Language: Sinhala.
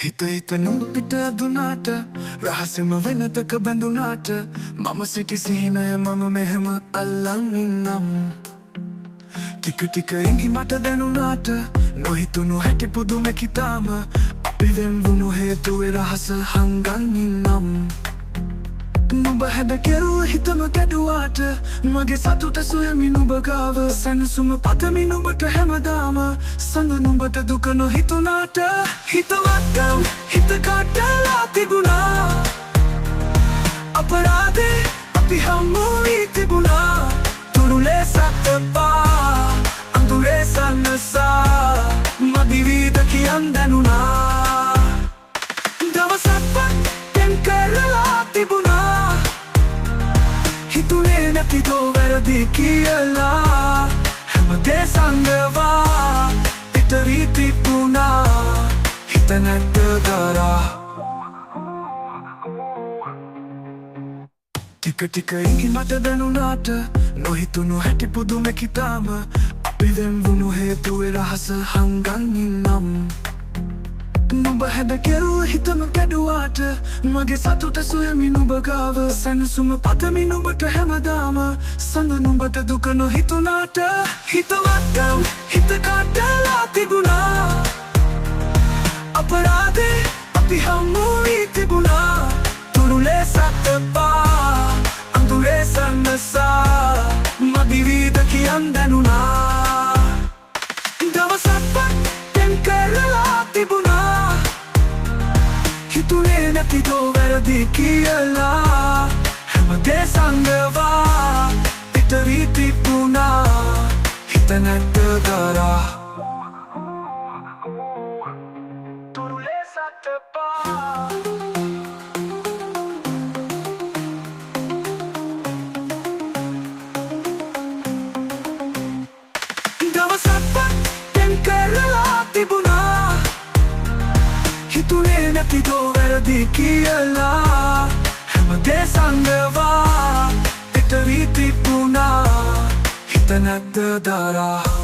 හිත නුඹ පිට දුනාට රහසෙම වෙනතක බැඳුනාට මම සිටි සිහිනය මම මෙහෙම අල්ලන් ඉන්නම් ටික ටික ඉඟි මට දැනුනාට නොහිතුණු හැටි පුදුමෙකි තාම අපි වෙන්වුණු හේතුවේ රහස හංගන් ඉන්නම් නුඹ හැද කෙරුව හිතම කැඩුවාට මගේ සතුට සොයමි නුඹ ගාව සැනසුම පතමි නුඹට හැමදාම සඳ නුඹට දුක නොහිතුනාට හිතවත්කම් හිත කඩලා තිබුණා අපරාධේ අපි හමු වී තිබුණා තුරුලේ සත්පා අඳුරේ සන්නසා මදිවීද කියන් දැනුණා දවසක්වත් පෙන් කරලා තිබුණා හිතුනේ නැතිදෝ වැරදි කියලා හැමදේ සංගවා පිටරී තිබුණා හිත නැද්ද දරා ටික ටික ඉඟි මට දැනුනාට නොහිතුණු හැටි පුදුමෙකි තාම අපි වෙන්වුණු හේතුවේ රහස හංගන් ඉන්නම් නුඹ හැද කෙරුව හිතම කැඩුවාට මගේ සතුට සොයමි නුඹ ගාව සැනසුම පතමි නුඹට හැමදාම සඳ නුඹට දුක නොහිතුනාට හිතවත්කම් හිත කඩලා තිබුණා අපරාධේ අපි හමු වී තිබුණා තුරුලේ සත්පා අඳුරේ සන්නසා මදිවීද කියන් දැනුණා දවසක්වත් පෙන් කරලා තිබුණා හිතුනේ නැතිදෝ වැරදි කියලා හැමදේ සංගවා පිටරී තිබුණා හිත නැද්ද දරා තුරුලේ සත්පා දවසක්වත් පෙන් කරලා තිබුණා හිතුනේ නැතිදෝ වැරදි කියලා හැමදේ සංගවා පිටරී තිබුණා හිත නැද්ද දරා